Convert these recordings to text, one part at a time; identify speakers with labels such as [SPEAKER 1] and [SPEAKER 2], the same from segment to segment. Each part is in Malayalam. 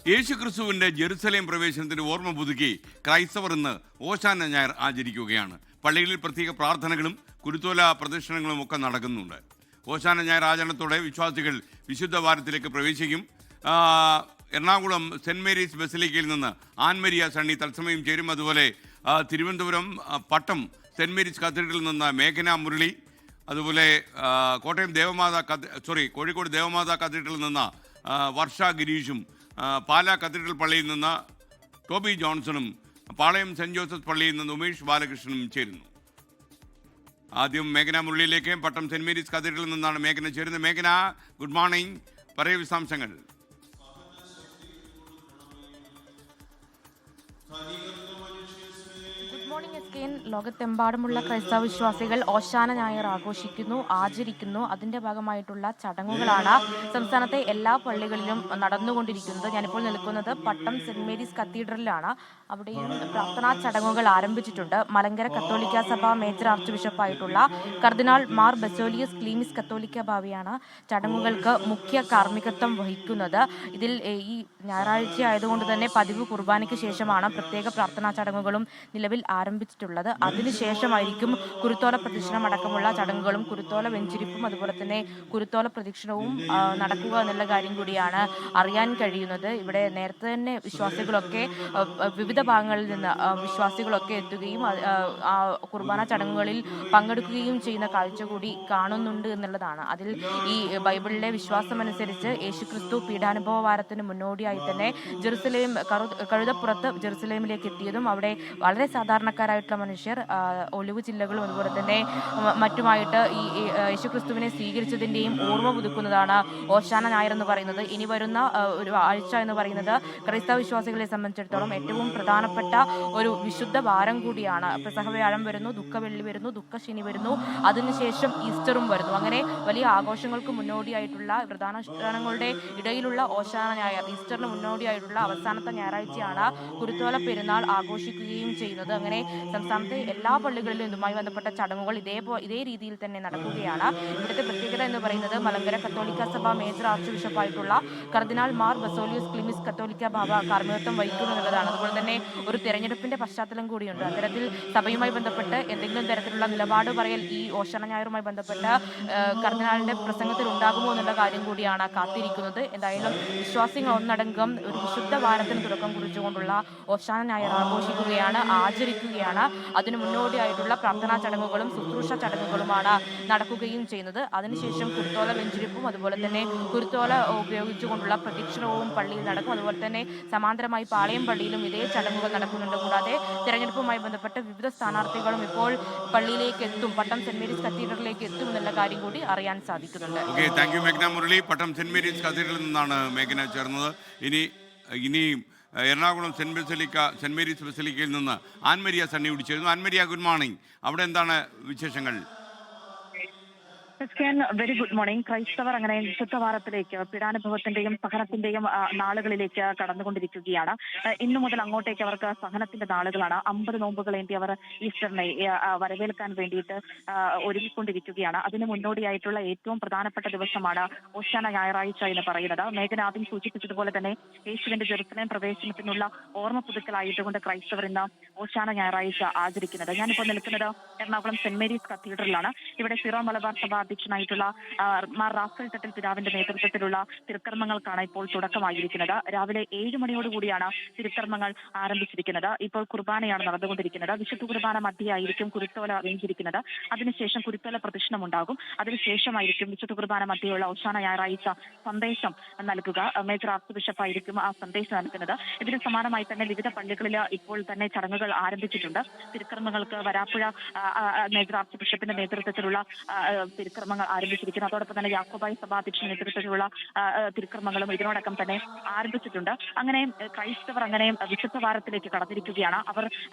[SPEAKER 1] യേശുക്രിസ്തുവിന്റെ ജെറുസലേം പ്രവേശനത്തിന് ഓർമ്മ പുതുക്കി ക്രൈസ്തവർ ഇന്ന് ഓശാന ഞായർ ആചരിക്കുകയാണ്. പള്ളികളിൽ പ്രത്യേക പ്രാർത്ഥനകളും കുരുത്തോല പ്രദക്ഷിണങ്ങളും ഒക്കെ നടക്കുന്നുണ്ട്. ഓശാന ഞായർ ആചരണത്തോടെ വിശ്വാസികൾ വിശുദ്ധ വാരത്തിലേക്ക് പ്രവേശിക്കും. എറണാകുളം സെന്റ് മേരീസ് ബസിലിക്കയിൽ നിന്ന് ആൻമരിയ സണ്ണി തത്സമയം ചേരും. അതുപോലെ തിരുവനന്തപുരം പട്ടം സെന്റ് മേരീസ് കത്തീഡ്രലിൽ നിന്ന് മേഘന മുരളി, അതുപോലെ കോഴിക്കോട് ദേവമാതാ കത്തീഡ്രലിൽ നിന്ന് വർഷ ഗിരീഷും, പാലാ കത്തീഡ്രൽ പള്ളിയിൽ നിന്ന് ടോബി ജോൺസണും, പാളയം സെന്റ് ജോസഫ് പള്ളിയിൽ നിന്ന് ഉമേഷ് ബാലകൃഷ്ണനും ചേരുന്നു. ആദ്യം മേഘന മുരളിയിലേക്ക് പട്ടം സെന്റ് മേരീസ് കത്തീഡ്രലിൽ നിന്നാണ് മേഘന ചേരുന്നത്. മേഘന, ഗുഡ് മോർണിംഗ്, പറയൂ വിശദാംശങ്ങൾ.
[SPEAKER 2] ലോകത്തെമ്പാടുമുള്ള ക്രൈസ്തവ വിശ്വാസികൾ ഓശാന ഞായർ ആഘോഷിക്കുന്നു, ആചരിക്കുന്നു. അതിന്റെ ഭാഗമായിട്ടുള്ള ചടങ്ങുകളാണ് സംസ്ഥാനത്തെ എല്ലാ പള്ളികളിലും നടന്നുകൊണ്ടിരിക്കുന്നത്. ഞാനിപ്പോൾ നിൽക്കുന്നത് പട്ടം സെന്റ് മേരീസ് കത്തീഡ്രലിലാണ്. അവിടെയും പ്രാർത്ഥനാ ചടങ്ങുകൾ ആരംഭിച്ചിട്ടുണ്ട്. മലങ്കര കത്തോലിക്ക സഭ മേജർ ആർച്ച് ബിഷപ്പായിട്ടുള്ള കർദിനാൾ മാർ ബസോലിയസ് ക്ലീമിസ് കത്തോലിക്ക ബാവയാണ് ചടങ്ങുകൾക്ക് മുഖ്യ കാർമ്മികത്വം വഹിക്കുന്നത്. ഇതിൽ ഈ ഞായറാഴ്ച ആയതുകൊണ്ട് തന്നെ പതിവ് കുർബാനയ്ക്ക് ശേഷമാണ് പ്രത്യേക പ്രാർത്ഥനാ ചടങ്ങുകളും നിലവിൽ ആരംഭിച്ചിട്ടുള്ളത്. അതിനുശേഷമായിരിക്കും കുരുത്തോല പ്രദക്ഷിണം അടക്കമുള്ള ചടങ്ങുകളും കുരുത്തോല വെഞ്ചിരിപ്പും അതുപോലെ തന്നെ കുരുത്തോല പ്രദക്ഷിണവും നടക്കുക എന്നുള്ള കാര്യം കൂടിയാണ് അറിയാൻ കഴിയുന്നത്. ഇവിടെ നേരത്തെ തന്നെ വിശ്വാസികളൊക്കെ വിവിധ ഭാഗങ്ങളിൽ നിന്ന് വിശ്വാസികളൊക്കെ എത്തുകയും കുർബാന ചടങ്ങുകളിൽ പങ്കെടുക്കുകയും ചെയ്യുന്ന കാഴ്ച കൂടി കാണുന്നുണ്ട് എന്നുള്ളതാണ്. അതിൽ ഈ ബൈബിളിലെ വിശ്വാസമനുസരിച്ച് യേശുക്രിസ്തു പീഡാനുഭവ വാരത്തിന് മുന്നോടിയായി തന്നെ ജെറുസലേം കഴുതപ്പുറത്ത് ജെറുസലേമിലേക്ക് എത്തിയതും അവിടെ വളരെ സാധാരണക്കാരായിട്ടുള്ള മനുഷ്യർ ഒലിവ് ചില്ലകളും അതുപോലെ തന്നെ മറ്റുമായിട്ട് ഈ യേശുക്രിസ്തുവിനെ സ്വീകരിച്ചതിൻ്റെയും ഓർമ്മ പുതുക്കുന്നതാണ് ഓശാന ഞായർ എന്ന് പറയുന്നത്. ഇനി വരുന്ന ഒരു ആഴ്ച എന്ന് പറയുന്നത് ക്രൈസ്തവ വിശ്വാസികളെ സംബന്ധിച്ചിടത്തോളം ഏറ്റവും പ്രധാനപ്പെട്ട ഒരു വിശുദ്ധ വാരം കൂടിയാണ്. പെസഹ വ്യാഴം വരുന്നു, ദുഃഖവെള്ളി വരുന്നു, ദുഃഖശനി വരുന്നു, അതിനുശേഷം ഈസ്റ്ററും വരുന്നു. അങ്ങനെ വലിയ ആഘോഷങ്ങൾക്ക് മുന്നോടിയായിട്ടുള്ള പ്രധാനുഷ്ഠാനങ്ങളുടെ ഇടയിലുള്ള ഓശാന ഞായർ, ഈസ്റ്ററിന് മുന്നോടിയായിട്ടുള്ള അവസാനത്തെ ഞായറാഴ്ചയാണ് കുരുത്തോല പെരുന്നാൾ ആഘോഷിക്കുകയും ചെയ്യുന്നത്. അങ്ങനെ സംസ്ഥാനത്തെ എല്ലാ പള്ളികളിലും ഇതുമായി ബന്ധപ്പെട്ട ചടങ്ങുകൾ ഇതേ രീതിയിൽ തന്നെ നടക്കുകയാണ്. ഇവിടുത്തെ പ്രത്യേകത എന്ന് പറയുന്നത് മലങ്കര കത്തോലിക്ക സഭ മേജർ ആർച്ച് ബിഷപ്പായിട്ടുള്ള കർദിനാൾ മാർ ബസോലിയസ് ക്ലീമിസ് കത്തോലിക്ക ബാവ കാർമ്മികത്വം വഹിക്കുന്നു എന്നുള്ളതാണ്. അതുപോലെ തന്നെ ഒരു തെരഞ്ഞെടുപ്പിന്റെ പശ്ചാത്തലം കൂടിയുണ്ട്. അത്തരത്തിൽ സഭയുമായി ബന്ധപ്പെട്ട് എന്തെങ്കിലും തരത്തിലുള്ള നിലപാട് പറയൽ ഈ ഓശാന ഞായറുമായി ബന്ധപ്പെട്ട് കർദിനാളിന്റെ പ്രസംഗത്തിൽ ഉണ്ടാകുമോ എന്നുള്ള കാര്യം കൂടിയാണ് കാത്തിരിക്കുന്നത്. എന്തായാലും വിശ്വാസികൾ ഒന്നടങ്കം ഒരു വിശുദ്ധ വാരത്തിന് തുടക്കം കുറിച്ചുകൊണ്ടുള്ള ഓശാന ഞായർ ആഘോഷിക്കുകയാണ്, ആചരിക്കുകയാണ്. അതിനു മുന്നോടിയായിട്ടുള്ള പ്രാർത്ഥനാ ചടങ്ങുകളും ശുശ്രൂഷ ചടങ്ങുകളുമാണ് നടക്കുകയും ചെയ്യുന്നത്. അതിനുശേഷം കുരുത്തോല വെഞ്ചിരിപ്പും അതുപോലെ തന്നെ കുരുത്തോല ഉപയോഗിച്ചുകൊണ്ടുള്ള പ്രദക്ഷിണവും പള്ളിയിൽ നടക്കും. അതുപോലെ തന്നെ സമാന്തരമായി പാളയം പള്ളിയിലും ഇതേ ചടങ്ങുകൾ നടക്കുന്നുണ്ട്. കൂടാതെ തെരഞ്ഞെടുപ്പുമായി ബന്ധപ്പെട്ട് വിവിധ സ്ഥാനാർത്ഥികളും ഇപ്പോൾ പള്ളിയിലേക്ക് എത്തും, പട്ടം സെന്റ് മേരീസ് കത്തീഡ്രലിലേക്ക് എത്തും എന്നുള്ള കാര്യം കൂടി അറിയാൻ സാധിക്കുന്നുണ്ട്.
[SPEAKER 1] Thank you മേഘന Murali. Pattom saint Mary's കത്തീഡ്രലിൽ നിന്നാണ് മേഘന ചേർന്നത്. ഇനിയും എറണാകുളം സെന്റ് മേരീസ് ബസിലിക്കയിൽ നിന്ന് ആൻമരിയ സണ്ണി കൂടി ചേരുന്നു. Ann Maria, good morning. അവിടെ എന്താണ് വിശേഷങ്ങൾ?
[SPEAKER 3] Very good morning. ക്രൈസ്തവർ അങ്ങനെ വിശുദ്ധ വാരത്തിലേക്ക് പീഡാനുഭവത്തിന്റെയും സഹനത്തിന്റെയും നാളുകളിലേക്ക് കടന്നുകൊണ്ടിരിക്കുകയാണ്. ഇന്നു മുതൽ അങ്ങോട്ടേക്ക് അവർക്ക് സഹനത്തിന്റെ നാളുകളാണ്. 50 നോമ്പുകളേന്തി അവർ ഈസ്റ്ററിനെ വരവേൽക്കാൻ വേണ്ടിയിട്ട് ഒരുങ്ങിക്കൊണ്ടിരിക്കുകയാണ്. അതിന് മുന്നോടിയായിട്ടുള്ള ഏറ്റവും പ്രധാനപ്പെട്ട ദിവസമാണ് ഓശാന ഞായറാഴ്ച എന്ന് പറയുന്നത്. മേഘന ആദ്യം സൂചിപ്പിച്ചതുപോലെ തന്നെ യേശുവിന്റെ ജെറുസലേം പ്രവേശനത്തിനുള്ള ഓർമ്മ പുതുക്കലായിട്ടുകൊണ്ട് ക്രൈസ്തവർ ഇന്ന് ഓശാന ഞായറാഴ്ച ആചരിക്കുന്നത്. ഞാനിപ്പോൾ നിൽക്കുന്നത് എറണാകുളം സെന്റ് മേരീസ് കത്തീഡ്രലിലാണ്. ഇവിടെ സിറോ മലബാർ സഭ അധ്യക്ഷനായിട്ടുള്ള മാർ റാഫേൽ തട്ടിൽ പിതാവിന്റെ നേതൃത്വത്തിലുള്ള തിരുക്കർമ്മങ്ങൾക്കാണ് ഇപ്പോൾ തുടക്കമായിരിക്കുന്നത്. രാവിലെ 7 മണിയോടുകൂടിയാണ് തിരുക്കർമ്മങ്ങൾ ആരംഭിച്ചിരിക്കുന്നത്. ഇപ്പോൾ കുർബാനയാണ് നടന്നുകൊണ്ടിരിക്കുന്നത്. വിശുദ്ധ കുർബാന മധ്യയായിരിക്കും കുരുത്തോല വെഞ്ചിരിക്കുന്നത്. അതിനുശേഷം കുരുത്തോല പ്രദക്ഷിണം ഉണ്ടാകും. അതിനുശേഷമായിരിക്കും വിശുദ്ധ കുർബാന മധ്യയുള്ള ഓശാന ഞായറാഴ്ച സന്ദേശം നൽകുക. മേജർ ആർച്ച് ബിഷപ്പായിരിക്കും ആ സന്ദേശം നൽകുന്നത്. ഇതിന് സമാനമായി തന്നെ വിവിധ പള്ളികളിൽ ഇപ്പോൾ തന്നെ ചടങ്ങുകൾ ആരംഭിച്ചിട്ടുണ്ട്. തിരുക്കർമ്മങ്ങൾക്ക് വരാപ്പുഴ മേജർ ആർച്ച് ബിഷപ്പിന്റെ നേതൃത്വത്തിലുള്ള തിരുക്കർമ്മങ്ങൾ ആരംഭിച്ചിരിക്കുന്നു. അതോടൊപ്പം തന്നെ യാക്കോബായ സഭാധ്യക്ഷ നേതൃത്വത്തിലുള്ള തിരുക്കർമ്മങ്ങളും ഇതിനോടകം തന്നെ ആരംഭിച്ചിട്ടുണ്ട്. അങ്ങനെ ക്രൈസ്തവർ അങ്ങനെ വിശുദ്ധ വാരത്തിലേക്ക് കടന്നിരിക്കുകയാണ്.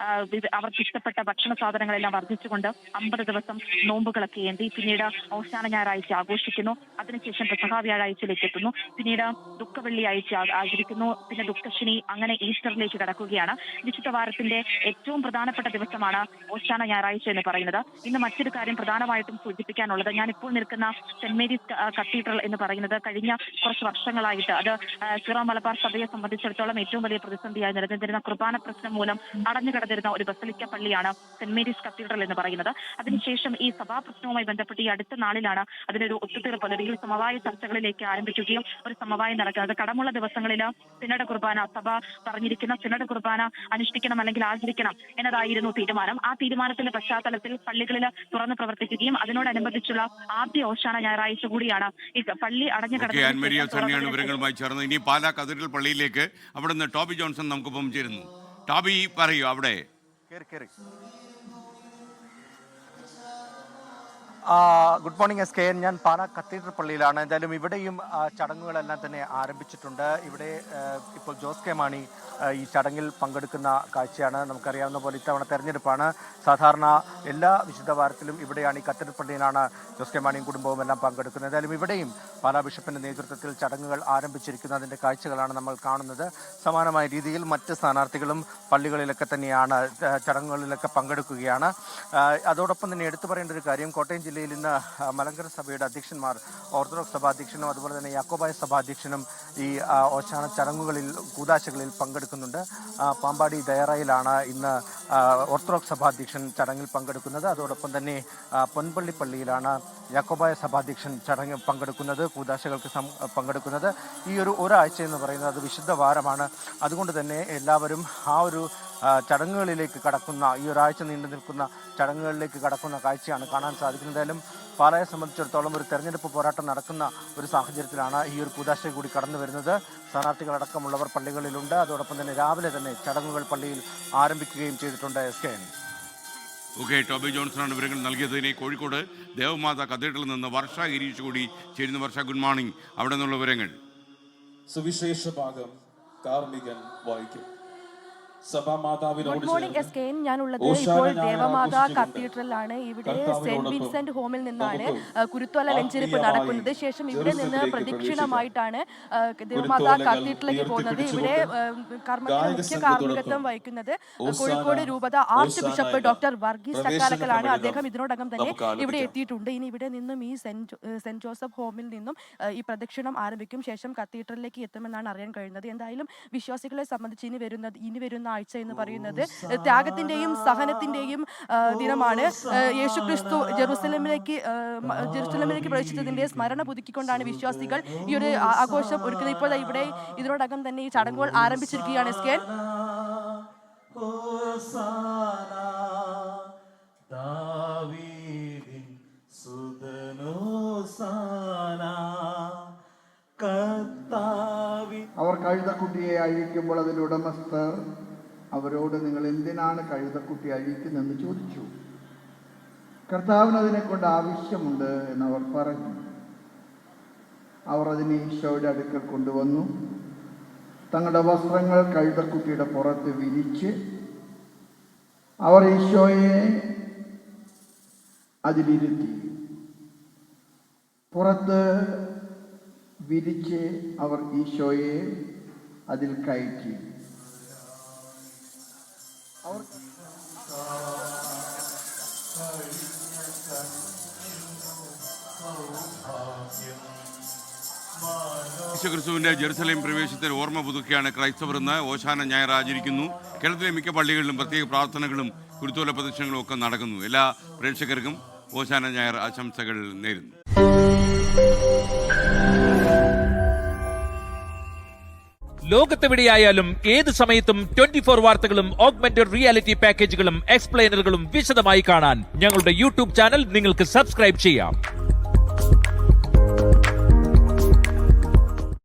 [SPEAKER 3] അവർക്ക് ഇഷ്ടപ്പെട്ട ഭക്ഷണ സാധനങ്ങളെല്ലാം വർദ്ധിച്ചുകൊണ്ട് 50 ദിവസം നോമ്പുകളൊക്കെ ഏന്തി പിന്നീട് ഓശാന ഞായറാഴ്ച ആഘോഷിക്കുന്നു. അതിനുശേഷം പെസഹ വ്യാഴാഴ്ചയിലേക്ക് എത്തുന്നു. പിന്നീട് ദുഃഖവെള്ളിയാഴ്ച ആചരിക്കുന്നു. പിന്നെ ദുഃഖശനി, അങ്ങനെ ഈസ്റ്ററിലേക്ക് കടക്കുകയാണ്. വിശുദ്ധ വാരത്തിന്റെ ഏറ്റവും പ്രധാനപ്പെട്ട ദിവസമാണ് ഓശാന ഞായറാഴ്ച എന്ന് പറയുന്നത്. ഇന്ന് മറ്റൊരു കാര്യം പ്രധാനമായിട്ടും സൂചിപ്പിക്കാനുള്ളത്, ഞാൻ ഞാനിപ്പോൾ നിൽക്കുന്ന സെന്റ് മേരീസ് കത്തീഡ്രൽ എന്ന് പറയുന്നത് കഴിഞ്ഞ കുറച്ച് വർഷങ്ങളായിട്ട് അത് സിറോ മലബാർ സഭയെ സംബന്ധിച്ചിടത്തോളം ഏറ്റവും വലിയ പ്രതിസന്ധിയായി നിലനിന്നിരുന്ന കുർബാന പ്രശ്നം മൂലം അടഞ്ഞു കിടന്നിരുന്ന ഒരു ബസലിക്ക പള്ളിയാണ് സെന്റ് മേരീസ് കത്തീഡ്രൽ എന്ന് പറയുന്നത്. അതിനുശേഷം ഈ സഭാ പ്രശ്നവുമായി ബന്ധപ്പെട്ട് ഈ അടുത്ത നാളിലാണ് അതിനൊരു ഒത്തുതീർപ്പ് അല്ലെങ്കിൽ സമവായ ചർച്ചകളിലേക്ക് ആരംഭിക്കുകയും ഒരു സമവായം നടക്കുന്നത്. കടമുള്ള ദിവസങ്ങളിൽ സിനഡ് കുർബാന സഭ പറഞ്ഞിരിക്കുന്ന സിനഡ് കുർബാന അനുഷ്ഠിക്കണം അല്ലെങ്കിൽ ആചരിക്കണം എന്നതായിരുന്നു തീരുമാനം. ആ തീരുമാനത്തിന്റെ പശ്ചാത്തലത്തിൽ പള്ളികളിൽ തുറന്ന് പ്രവർത്തിക്കുകയും അതിനോടനുബന്ധിച്ചുള്ള ആദ്യ ഓശാന ഞായറാഴ്ച കൂടിയാണ് ഈ പള്ളി അടഞ്ഞു
[SPEAKER 1] കിടന്നത്. വിവരങ്ങളുമായി ചേർന്ന് ഇനി പാലാ കത്തീഡ്രൽ പള്ളിയിലേക്ക് അവിടുന്ന് ടോബി ജോൺസൺ നമുക്കൊപ്പം ചേരുന്നു. ടോബി പറയൂ അവിടെ.
[SPEAKER 4] Good morning SKN. ഞാൻ പാലാ കത്തീഡ്രൽ പള്ളിയിലാണ്. എന്തായാലും ഇവിടെയും ചടങ്ങുകളെല്ലാം തന്നെ ആരംഭിച്ചിട്ടുണ്ട്. ഇവിടെ ഇപ്പോൾ ജോസ് കെ മാണി ഈ ചടങ്ങിൽ പങ്കെടുക്കുന്ന കാഴ്ചയാണ്. നമുക്കറിയാവുന്ന പോലെ ഇത്തവണ തെരഞ്ഞെടുപ്പാണ്. സാധാരണ എല്ലാ വിശുദ്ധ വാരത്തിലും ഇവിടെയാണ് ഈ കത്തീഡ്രൽ പള്ളിയിലാണ് ജോസ് കെ മാണിയും കുടുംബവും എല്ലാം പങ്കെടുക്കുന്നത്. എന്തായാലും ഇവിടെയും പാലാ ബിഷപ്പിന്റെ നേതൃത്വത്തിൽ ചടങ്ങുകൾ ആരംഭിച്ചിരിക്കുന്നതിന്റെ കാഴ്ചകളാണ് നമ്മൾ കാണുന്നത്. സമാനമായ രീതിയിൽ മറ്റ് സ്ഥാനാർത്ഥികളും പള്ളികളിലൊക്കെ തന്നെയാണ് ചടങ്ങുകളിലൊക്കെ പങ്കെടുക്കുകയാണ്. അതോടൊപ്പം തന്നെ എടുത്തു പറയേണ്ട ഒരു കാര്യം, കോട്ടയം ജില്ലയിൽ ഇന്ന് മലങ്കര സഭയുടെ അധ്യക്ഷന്മാർ ഓർത്തഡോക്സ് സഭാധ്യക്ഷനും അതുപോലെ തന്നെ യാക്കോബായ സഭാധ്യക്ഷനും ഈ ഓശാന ചടങ്ങുകളിൽ കൂദാശകളിൽ പങ്കെടുക്കുന്നുണ്ട്. പാമ്പാടി ദയറയിലാണ് ഇന്ന് ഓർത്തഡോക്സ് സഭാധ്യക്ഷൻ ചടങ്ങിൽ പങ്കെടുക്കുന്നത്. അതോടൊപ്പം തന്നെ പൊൻപള്ളി പള്ളിയിലാണ് യാക്കോബായ സഭാധ്യക്ഷൻ ചടങ്ങിൽ പങ്കെടുക്കുന്നത്, കൂദാശകൾക്ക് പങ്കെടുക്കുന്നത്. ഈ ഒരാഴ്ച എന്ന് പറയുന്നത് അത് വിശുദ്ധ വാരമാണ്. അതുകൊണ്ട് തന്നെ എല്ലാവരും ആ ഒരു ചടങ്ങുകളിലേക്ക് കടക്കുന്ന, ഈ ഒരാഴ്ച നീണ്ടു നിൽക്കുന്ന ചടങ്ങുകളിലേക്ക് കടക്കുന്ന കാഴ്ചയാണ് കാണാൻ സാധിക്കുന്നത്. എന്തായാലും പാലായെ സംബന്ധിച്ചിടത്തോളം ഒരു തെരഞ്ഞെടുപ്പ് പോരാട്ടം നടക്കുന്ന ഒരു സാഹചര്യത്തിലാണ് ഈ ഒരു കൂദാശ കൂടി കടന്നു വരുന്നത്. സ്ഥാനാർത്ഥികളടക്കമുള്ളവർ പള്ളികളിലുണ്ട്. അതോടൊപ്പം തന്നെ രാവിലെ തന്നെ ചടങ്ങുകൾ പള്ളിയിൽ ആരംഭിക്കുകയും ചെയ്തിട്ടുണ്ട്. SKN.
[SPEAKER 1] ടോബി ജോൺസണാണ് വിവരങ്ങൾ നൽകിയത്. ഇനി കോഴിക്കോട് ദേവമാതാ കത്തീഡ്രലിൽ നിന്ന് വർഷ ഗിരീഷ് കൂടി ചേരുന്ന. വർഷ, ഗുഡ് മോർണിംഗ്. അവിടെ നിന്നുള്ള വിവരങ്ങൾ.
[SPEAKER 5] സുവിശേഷ ഭാഗം കാർമികൻ വായിക്കും.
[SPEAKER 6] Good morning SKN. ഞാനുള്ളത് ഇപ്പോൾ ദേവമാതാ കത്തീഡ്രലാണ്. ഇവിടെ സെന്റ് വിൻസെന്റ് ഹോമിൽ നിന്നാണ് കുരുത്തോല വെഞ്ചരിപ്പ് നടക്കുന്നത്. ശേഷം ഇവിടെ നിന്ന് പ്രദക്ഷിണമായിട്ടാണ് ദേവമാതാ കത്തീഡ്രലിലേക്ക് പോകുന്നത്. ഇവിടെ മുഖ്യ കാർമ്മികത്വം വഹിക്കുന്നത് കോഴിക്കോട് രൂപത ആർച്ച് ബിഷപ്പ് ഡോക്ടർ വർഗീസ് ചക്കാലക്കലാണ്. അദ്ദേഹം ഇതിനോടകം തന്നെ ഇവിടെ എത്തിയിട്ടുണ്ട്. ഇനി ഇവിടെ നിന്നും ഈ സെന്റ് ജോസഫ് ഹോമിൽ നിന്നും ഈ പ്രദക്ഷിണം ആരംഭിക്കും. ശേഷം കത്തീഡ്രലിലേക്ക് എത്തുമെന്നാണ് അറിയാൻ കഴിയുന്നത്. എന്തായാലും വിശ്വാസികളെ സംബന്ധിച്ച് ഇനി വരുന്ന ആഴ്ച എന്ന് പറയുന്നത് ത്യാഗത്തിന്റെയും സഹനത്തിന്റെയും ദിനമാണ്. യേശുക്രിസ്തു ജെറുസലേമിലേക്ക് പ്രവേശിച്ചതിന്റെ സ്മരണ പുതുക്കിക്കൊണ്ടാണ് വിശ്വാസികൾ ഈ ഒരു ആഘോഷം ഒരുക്കുന്നത്. ഇപ്പോൾ ഇവിടെ ഇതിനോടകം തന്നെ ഈ ചടങ്ങുകൾ ആരംഭിച്ചിരിക്കുകയാണ്. SKN.
[SPEAKER 7] അവർ കഴുതക്കുട്ടിയെ അഴിക്കുമ്പോൾ അതിൻ്റെ ഉടമസ്ഥർ അവരോട്, നിങ്ങൾ എന്തിനാണ് കഴുതക്കുട്ടി അഴിക്കുന്നതെന്ന് ചോദിച്ചു. കർത്താവിന് അതിനെ കൊണ്ട് ആവശ്യമുണ്ട് എന്നവർ പറഞ്ഞു. അവർ അതിനെ ഈശോയുടെ അടുക്കൽ കൊണ്ടുവന്നു. തങ്ങളുടെ വസ്ത്രങ്ങൾ കഴുതക്കുട്ടിയുടെ പുറത്ത് വിരിച്ച് അവർ ഈശോയെ അതിലിരുത്തി. പുറത്ത് വിരിച്ച് അവർ ഈശോയെ അതിൽ കയറ്റി.
[SPEAKER 1] യേശുക്രിസ്തുവിന്റെ ജെറുസലേം പ്രവേശനത്തിന് ഓർമ്മ പുതുക്കിയാണ് ക്രൈസ്തവർ ഇന്ന് ഓശാന ഞായർ ആചരിക്കുന്നു. കേരളത്തിലെ മിക്ക പള്ളികളിലും പ്രത്യേക പ്രാർത്ഥനകളും കുരുത്തോല പ്രദക്ഷിണങ്ങളും ഒക്കെ നടക്കുന്നു. എല്ലാ പ്രേക്ഷകർക്കും ഓശാന ഞായർ ആശംസകൾ നേരുന്നു.
[SPEAKER 8] ലോകത്തെവിടെയായാലും ഏത് സമയത്തും 24 വാർത്തകളും ഓഗ്മെന്റഡ് റിയാലിറ്റി പാക്കേജുകളും എക്സ്പ്ലെയിനറുകളും വിശദമായി കാണാൻ ഞങ്ങളുടെ യൂട്യൂബ് ചാനൽ നിങ്ങൾക്ക് സബ്സ്ക്രൈബ് ചെയ്യാം.